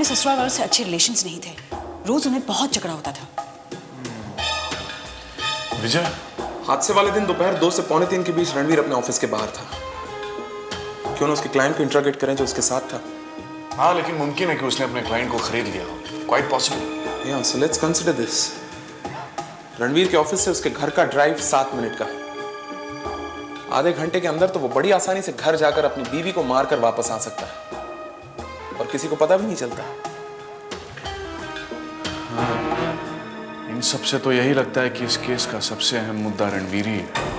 अपने ससुराल वालों से अच्छे रिलेशंस नहीं थे, रोज उन्हें बहुत झगड़ा होता था। विजय, हादसे वाले दिन दोपहर 2 से पौने 3 के बीच रणवीर अपने ऑफिस के बाहर था। क्यों ना उसके क्लाइंट को इंटरोगेट करें जो उसके साथ था। हाँ, लेकिन मुमकिन है कि उसने अपने क्लाइंट को खरीद लिया हो। Quite possible. या so let's consider this. Ranveer के ऑफिस से उसके घर का ड्राइव 7 मिनट का है। आधे घंटे के अंदर तो वो बड़ी आसानी से घर जाकर अपनी बीवी को मारकर वापस आ सकता है और किसी को पता भी नहीं चलता। हाँ, इन सब से तो यही लगता है कि इस केस का सबसे अहम मुद्दा रणवीर ही है।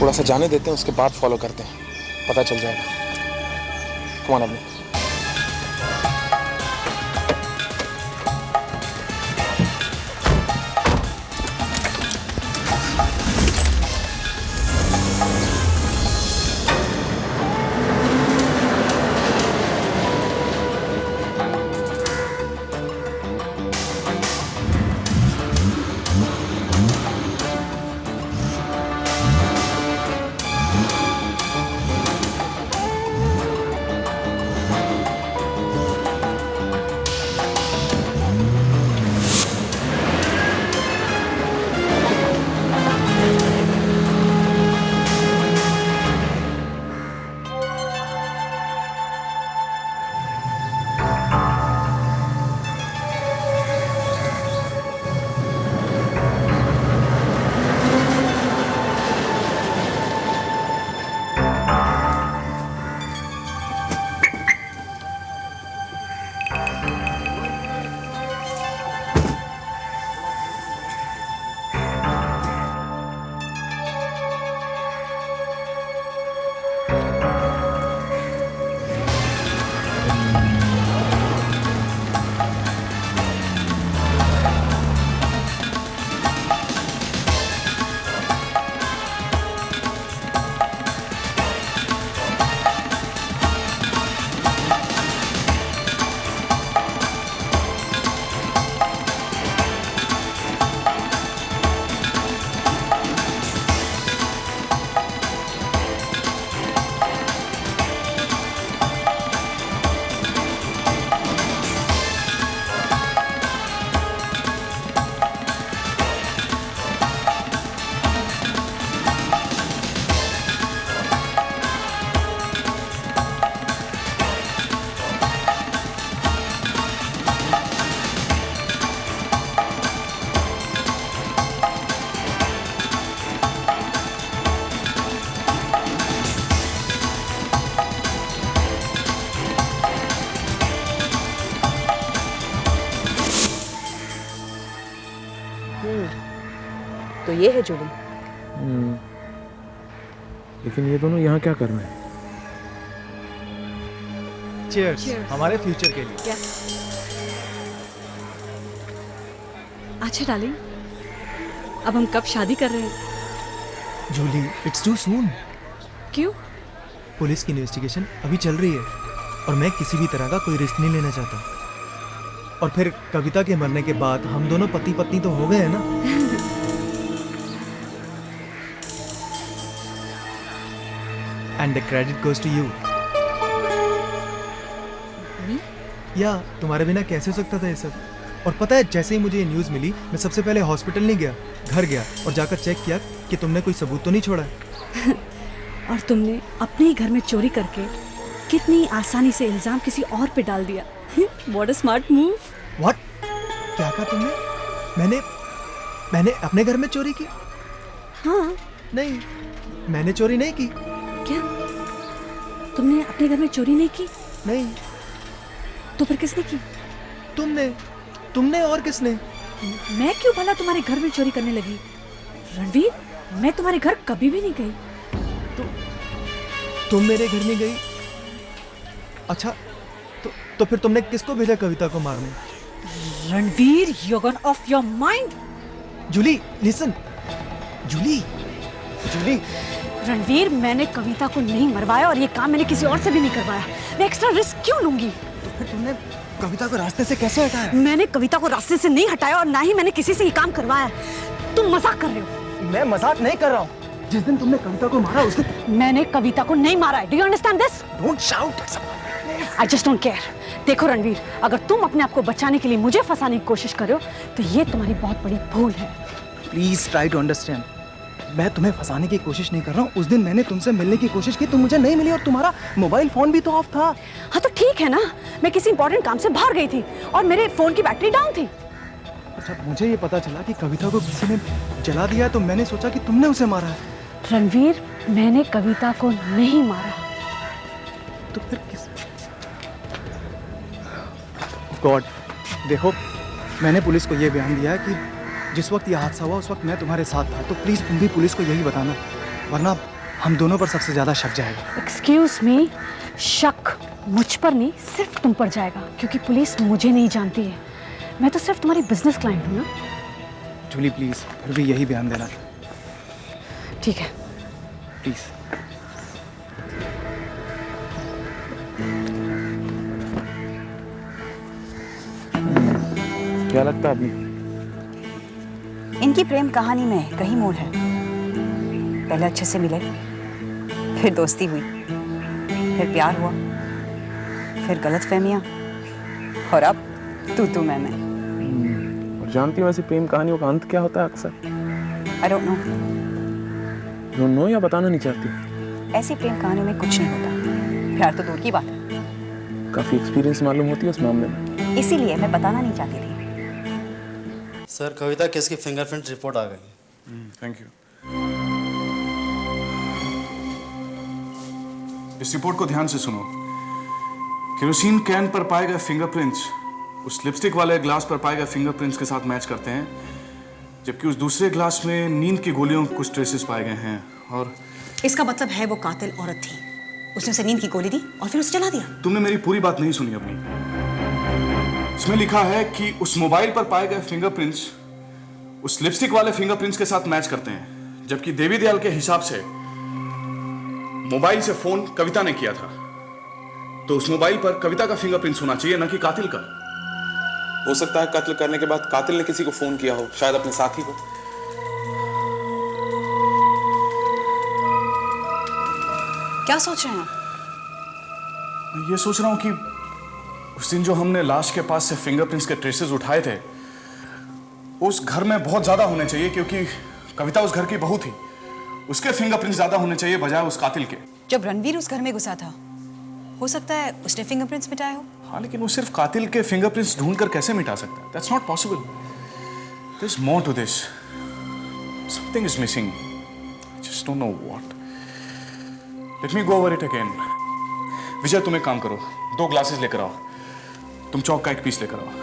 थोड़ा सा जाने देते हैं, उसके बाद फॉलो करते हैं, पता चल जाएगा। कम ऑन अभी। तो ये है जोड़ी। लेकिन ये दोनों यहाँ क्या कर रहे हैं? चीयर्स हमारे फ्यूचर के लिए। अच्छा डार्लिंग, अब हम कब शादी कर रहे हैं? Julie, it's too soon. क्यों? पुलिस की इन्वेस्टिगेशन अभी चल रही है और मैं किसी भी तरह का कोई रिस्क नहीं लेना चाहता। और फिर कविता के मरने के बाद हम दोनों पति पत्नी तो हो गए हैं ना। And the credit goes to you. या तुम्हारे बिना कैसे हो सकता था ये सब? और पता है, जैसे ही मुझे ये न्यूज़ मिली, मैं सबसे पहले हॉस्पिटल नहीं गया, घर गया और जाकर चेक किया कि तुमने कोई सबूत तो नहीं छोड़ा। और तुमने अपने ही घर में चोरी करके कितनी आसानी से इल्जाम किसी और पे डाल दिया। What a smart move! What? क्या कहा तुमने? मैंने अपने घर में चोरी की? हाँ। नहीं, मैंने चोरी नहीं की। क्या? तुमने अपने घर में चोरी नहीं की? नहीं। तो फिर किसने की? तुमने और किसने? मैं क्यों भला तुम्हारे घर में चोरी करने लगी? रणवीर, मैं तुम्हारे घर कभी भी नहीं गई। तुम मेरे घर नहीं गई? अच्छा, तो फिर तुमने किसको भेजा कविता को मारने? Ranveer, you gone off your mind. Julie, listen. Julie, Julie. Ranveer, मैंने कविता को नहीं मरवाया और ये काम मैंने किसी और से भी नहीं करवाया। मैं एक्स्ट्रा रिस्क क्यों लूंगी? तो फिर तुमने कविता को रास्ते से कैसे हटाया? मैंने कविता को रास्ते से नहीं हटाया और ना ही मैंने किसी से ये काम करवाया। तुम मजाक कर रहे हो। मैं मजाक नहीं कर रहा हूँ। जिस दिन तुमने कविता को मारा उस दिन मैंने कविता को नहीं मारा है। Do you understand this? Don't shout. I just don't care. देखो रणवीर, अगर तुम अपने आप को बचाने के लिए मुझे फंसाने की कोशिश कर रहे हो तो ये तुम्हारी बहुत बड़ी भूल है। Please try to understand. मैं तुम्हें फंसाने की कोशिश नहीं कर रहा हूँ। उस दिन मैंने तुमसे मिलने की कोशिश की, तुम मुझे नहीं मिली और तुम्हारा मोबाइल फोन भी तो ऑफ था। हाँ तो ठीक है ना, मैं किसी इंपॉर्टेंट काम से बाहर गई थी और मेरे फोन की बैटरी डाउन थी। अच्छा, मुझे ये पता चला कि कविता को किसी ने जला दिया है तो मैंने सोचा कि तुमने उसे मारा है। रणवीर, मैंने कविता को नहीं मारा। तो फिर किस? गॉड, देखो, मैंने पुलिस को यह बयान दिया है कि जिस वक्त यह हादसा हुआ उस वक्त मैं तुम्हारे साथ था। तो प्लीज तुम भी पुलिस को यही बताना, वरना हम दोनों पर सबसे ज्यादा शक जाएगा। एक्सक्यूज मी, शक मुझ पर नहीं सिर्फ तुम पर जाएगा, क्योंकि पुलिस मुझे नहीं जानती है। मैं तो सिर्फ तुम्हारी बिजनेस क्लाइंट हूँ ना। जूली प्लीज फिर भी यही बयान देना। ठीक है, प्लीज। क्या लगता है अभी? इनकी प्रेम कहानी में कहीं मोड़ है। पहले अच्छे से मिले, फिर दोस्ती हुई, फिर प्यार हुआ, फिर गलतफहमियां और अब तू मैं। और जानती हो वैसे प्रेम कहानियों का अंत क्या होता है अक्सर? I don't know. या बताना नहीं चाहती? ऐसी प्रेम कहानियों में कुछ नहीं होता। प्यार तो दूर की बात है। काफी एक्सपीरियंस मालूम होती है उस मामले में। इसीलिए मैं बताना नहीं चाहती थी। सर, कविता केस की फिंगरप्रिंट रिपोर्ट आ गई। Thank you. इस रिपोर्ट को ध्यान से सुनो। केरोसिन कैन पर पाए गए फिंगरप्रिंट्स उस लिपस्टिक वाले ग्लास पर पाए गए फिंगरप्रिंट्स के साथ मैच करते हैं, जबकि उस दूसरे ग्लास में नींद की गोलियों के कुछ ट्रेसेस पाए गए हैं। और इसका मतलब है वो कातिल औरत थी। उसने उसे नींद की गोली दी और फिर उसे जला दिया। तुमने मेरी पूरी बात नहीं सुनी अपनी। इसमें लिखा है कि उस मोबाइल पर पाए गए फिंगरप्रिंट्स उस लिपस्टिक वाले फिंगरप्रिंट्स के साथ मैच करते हैं, जबकि देवी दयाल के हिसाब से मोबाइल से फोन कविता ने किया था। तो उस मोबाइल पर कविता का फिंगरप्रिंट्स होना चाहिए, न कि कातिल का। हो सकता है कत्ल करने के बाद कातिल ने किसी को फोन किया हो, शायद अपने साथी को। क्या सोच रहे हैं आप? मैं ये सोच रहा हूं कि उस दिन जो हमने लाश के पास से फिंगरप्रिंट्स के ट्रेसेस उठाए थे, उस घर में बहुत ज्यादा होने चाहिए, क्योंकि कविता उस घर की बहू थी। उसके फिंगरप्रिंट्स ज्यादा होने चाहिए बजाय उस कातिल के। जब रणवीर उस घर में घुसा था, हो सकता है उसने फिंगरप्रिंट्स मिटाए हो। हाँ, लेकिन वो सिर्फ कातिल के फिंगरप्रिंट्स ढूंढकर कैसे मिटा सकता है? That's not possible. There's more to this. Something is missing. I just don't know what. Let me go over it again. विजय, तुम एक काम करो, 2 ग्लासेस लेकर आओ। तुम चौक का एक पीस लेकर आओ।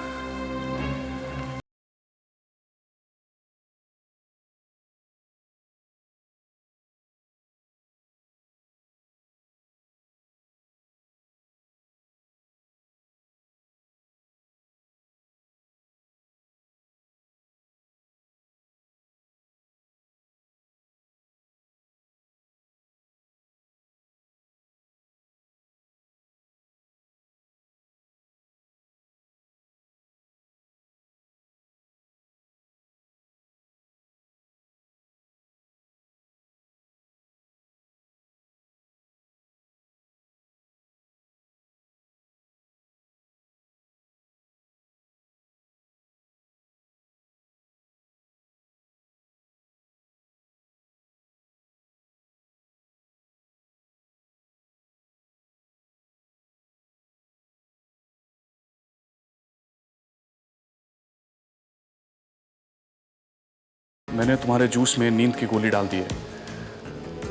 मैंने तुम्हारे जूस में नींद की गोली डाल दी है,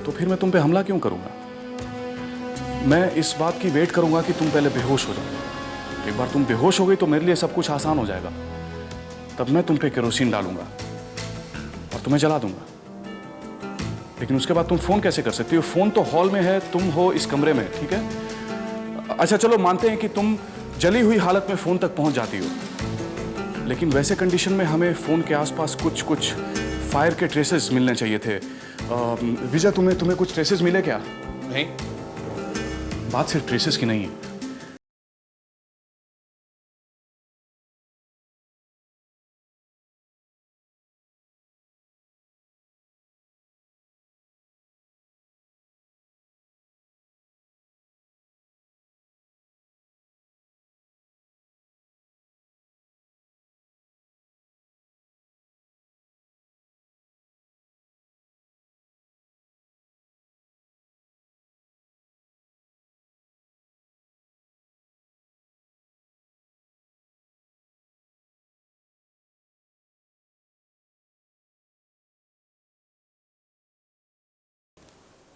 तो फिर मैं तुम पे हमला क्यों करूंगा? मैं इस बात की वेट करूंगा कि तुम पहले बेहोश हो जाओ। एक बार तुम बेहोश हो गई तो मेरे लिए सब कुछ आसान हो जाएगा। तब मैं तुम पे केरोसिन डालूंगा और तुम्हें जला दूंगा। लेकिन उसके बाद तुम फोन कैसे कर सकती हो? फोन तो हॉल में है, तुम हो इस कमरे में, ठीक है? अच्छा चलो मानते हैं कि तुम जली हुई हालत में फोन तक पहुंच जाती हो, लेकिन वैसे कंडीशन में हमें फोन के आसपास कुछ फायर के ट्रेसेस मिलने चाहिए थे। विजय, तुम्हें कुछ ट्रेसेस मिले क्या? नहीं। बात सिर्फ ट्रेसेस की नहीं है।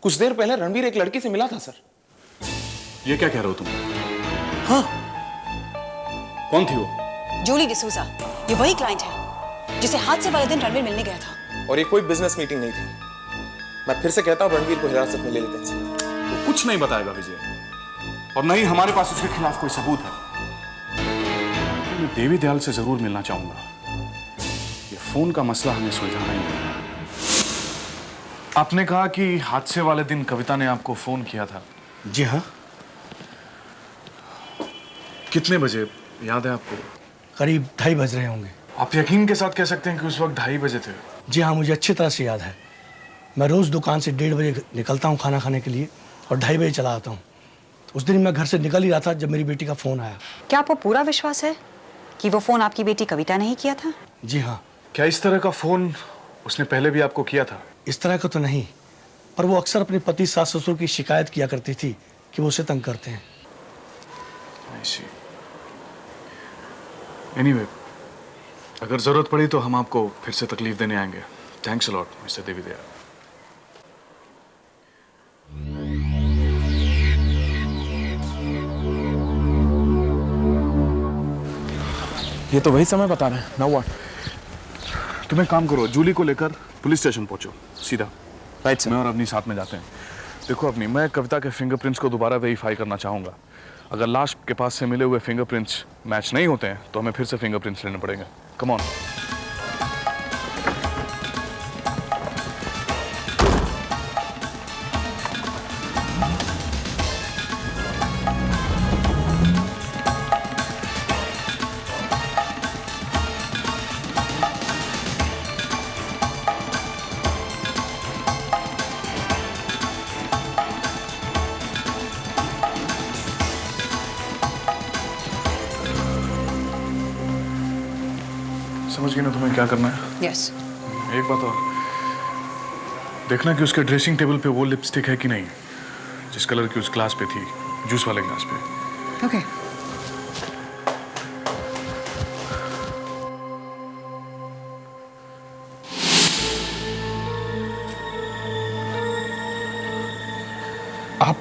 कुछ देर पहले रणवीर एक लड़की से मिला था सर। ये क्या कह रहे हो तुम? हाँ। कौन थी वो? जूली डिसूजा, ये वही क्लाइंट है जिसे हादसे वाले दिन रणवीर मिलने गया था। और ये कोई बिजनेस मीटिंग नहीं थी। मैं फिर से कहता हूं रणवीर को हिरासत में ले लेते हैं सर। वो कुछ नहीं बताएगा विजय, और नहीं हमारे पास उसके खिलाफ कोई सबूत है। लेकिन मैं देवी दयाल से जरूर मिलना चाहूंगा। ये फोन का मसला हमें सुलझाना ही है। आपने कहा कि हादसे वाले दिन कविता ने आपको फोन किया था। जी हाँ। कितने बजे याद है आपको? करीब 2:30 बज रहे होंगे। आप यकीन के साथ कह सकते हैं कि उस वक्त 2:30 बजे थे? जी हाँ, मुझे अच्छी तरह से याद है। मैं रोज़ दुकान से 1:30 बजे निकलता हूँ खाना खाने के लिए और 2:30 बजे चला आता हूँ। उस दिन मैं घर से निकल ही रहा था जब मेरी बेटी का फ़ोन आया। क्या आपको पूरा विश्वास है कि वो फोन आपकी बेटी कविता ने ही किया था? जी हाँ। क्या इस तरह का फोन उसने पहले भी आपको किया था? इस तरह का तो नहीं, पर वो अक्सर अपने पति सास ससुर की शिकायत किया करती थी कि वो उसे तंग करते हैं। एनीवे, अगर जरूरत पड़ी तो हम आपको फिर से तकलीफ देने आएंगे। थैंक्स अ लॉट मिस्टर देवी दयाल। ये तो वही समय बता रहे हैं। Now what? तुम एक काम करो, जूली को लेकर पुलिस स्टेशन पहुंचो सीधा। Right sir. मैं और अपनी साथ में जाते हैं। देखो अपनी, मैं कविता के फिंगरप्रिंट्स को दोबारा वेरीफाई करना चाहूंगा। अगर लाश के पास से मिले हुए फिंगरप्रिंट्स मैच नहीं होते हैं तो हमें फिर से फिंगरप्रिंट्स लेने पड़ेंगे। Come on. समझ गए ना तुम्हें क्या करना है? यस। एक बात और, देखना कि उसके ड्रेसिंग टेबल पे वो लिपस्टिक है कि नहीं जिस कलर की उस ग्लास पे थी, जूस वाले ग्लास पे। ओके। आप?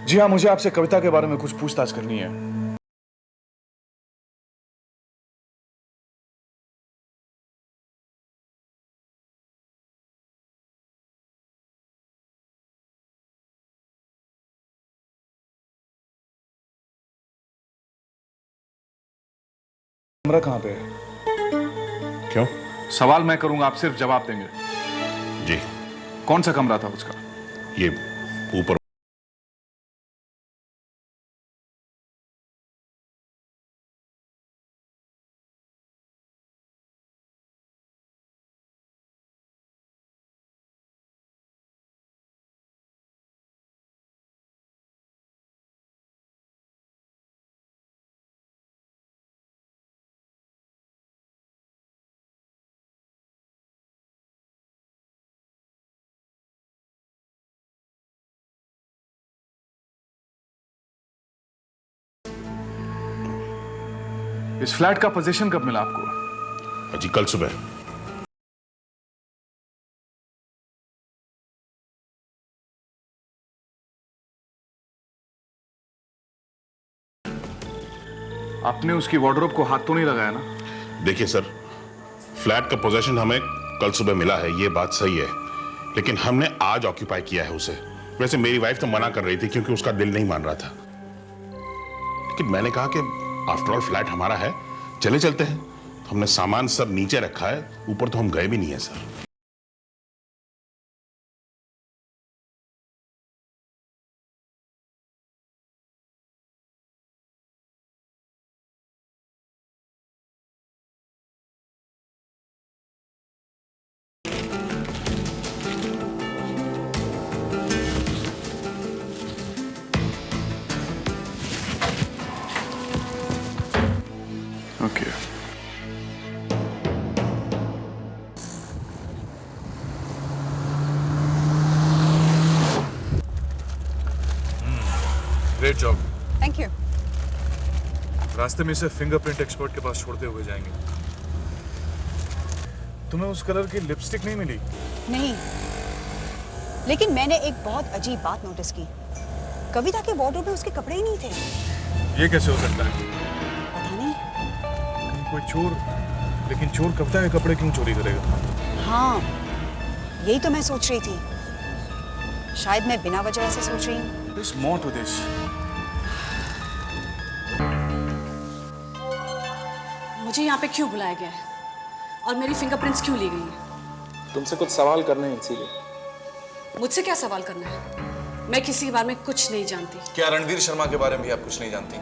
जी हाँ, मुझे आपसे कविता के बारे में कुछ पूछताछ करनी है। कमरा कहाँ पे है? क्यों? सवाल मैं करूंगा, आप सिर्फ जवाब देंगे। जी। कौन सा कमरा था उसका? ये ऊपर। इस फ्लैट का पोजीशन कब मिला आपको? जी कल सुबह। आपने उसकी वार्डरोब को हाथ तो नहीं लगाया ना? देखिए सर, फ्लैट का पोजीशन हमें कल सुबह मिला है, ये बात सही है। लेकिन हमने आज ऑक्यूपाई किया है उसे। वैसे मेरी वाइफ तो मना कर रही थी क्योंकि उसका दिल नहीं मान रहा था, लेकिन मैंने कहा कि आफ्टर ऑल फ्लैट हमारा है, चले चलते हैं। तो हमने सामान सब नीचे रखा है, ऊपर तो हम गए भी नहीं है sir. Okay great job. Thank you. रास्ते में इसे फिंगरप्रिंट एक्सपर्ट के पास छोड़ते हुए जाएंगे। तुम्हें उस कलर की लिपस्टिक नहीं मिली? नहीं, लेकिन मैंने एक बहुत अजीब बात नोटिस की। कविता के वार्डरोब में उसके कपड़े ही नहीं थे। ये कैसे हो सकता है? पता नहीं। कोई चोर, लेकिन चोर कविता के कपड़े क्यों चोरी करेगा? हाँ, यही तो मैं सोच रही थी। शायद मैं बिना वजह ऐसे सोच रही हूँ। There's more to this. मुझे यहाँ पे क्यों बुलाया गया है और मेरी फिंगरप्रिंट्स क्यों ली गई हैं? तुमसे कुछ सवाल करने हैं इसीलिए। मुझसे क्या सवाल करना है? मैं किसी के बारे में कुछ नहीं जानती। क्या रणवीर शर्मा के बारे में भी आप कुछ नहीं जानती?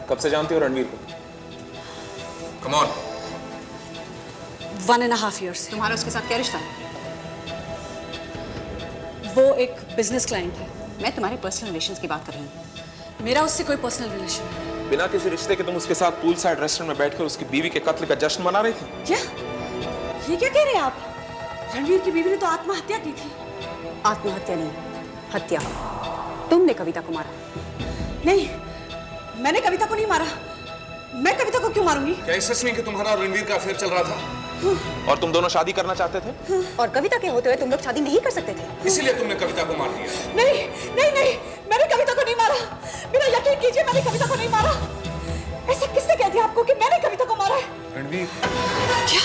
कब से जानती हो रणवीर को? Come on. 1.5 years से। तुम्हारा उसके साथ क्या रिश्ता है? वो एक बिजनेस क्लाइंट है। मैं तुम्हारे पर्सनल रिलेशंस की बात कर रही हूँ। मेरा उससे कोई पर्सनल रिलेशन नहीं। बिना किसी रिश्ते के तुम उसके साथ पूल साइड रेस्टोरेंट में बैठकर उसकी बीवी के कत्ल का जश्न मना रही थी? क्या? ये क्या कह रहे हैं आप? रणवीर की बीवी ने तो आत्महत्या की थी। आत्महत्या नहीं, हत्या। तुमने कविता को मारा। नहीं, मैंने कविता को नहीं मारा। मैं कविता को क्यों मारूंगी? क्या सच नहीं कि तुम्हारा और रणवीर का अफेयर चल रहा था? और तुम दोनों शादी करना चाहते थे? और कविता के होते हुए तुम लोग शादी नहीं कर सकते थे। इसीलिए तुमने कविता को मार दिया? नहीं, नहीं, नहीं, मैंने कविता को नहीं मारा। मेरा यकीन कीजिए, मैंने कविता को नहीं मारा। ऐसा किसने कह दिया आपको कि मैंने कविता को मारा है? रणवीर। क्या?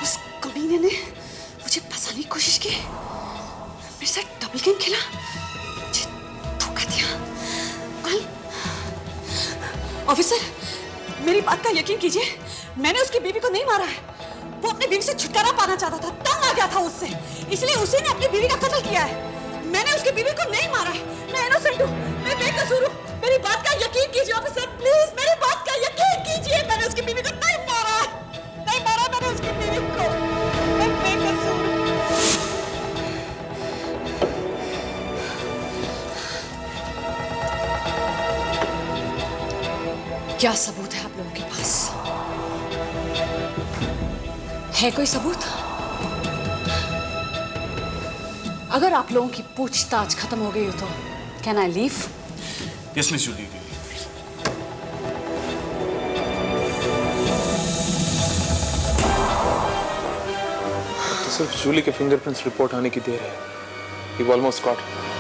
उस कमीने ने मुझे फंसाने की कोशिश की, मेरे साथ डबल गेम खेला, मुझे धोखा दिया। ऑफिसर, मेरी बात का यकीन कीजिए, मैंने उसकी बीवी को नहीं मारा है। वो अपनी बीवी से छुटकारा पाना चाहता था, तंग आ गया था उससे, इसलिए उसी ने अपनी बीवी का कत्ल किया है। मैंने उसकी बीवी को नहीं मारा है। मैं इनोसेंट हूँ, मैं बेकसूर हूँ। मेरी बात का यकीन कीजिए ऑफिसर, प्लीज मेरी बात का यकीन कीजिए। मैंने उसकी बीवी को नहीं मारा है, नहीं मारा मैंने उसकी बीवी को। मैं बेकसूर हूँ। क्या सबूत है आप लोगों के पास? है कोई सबूत? अगर आप लोगों की पूछताछ खत्म हो गई हो तो can I leave? Yes miss Julie. तो सिर्फ जूली के फिंगरप्रिंट्स रिपोर्ट आने की देर है। We've almost got it.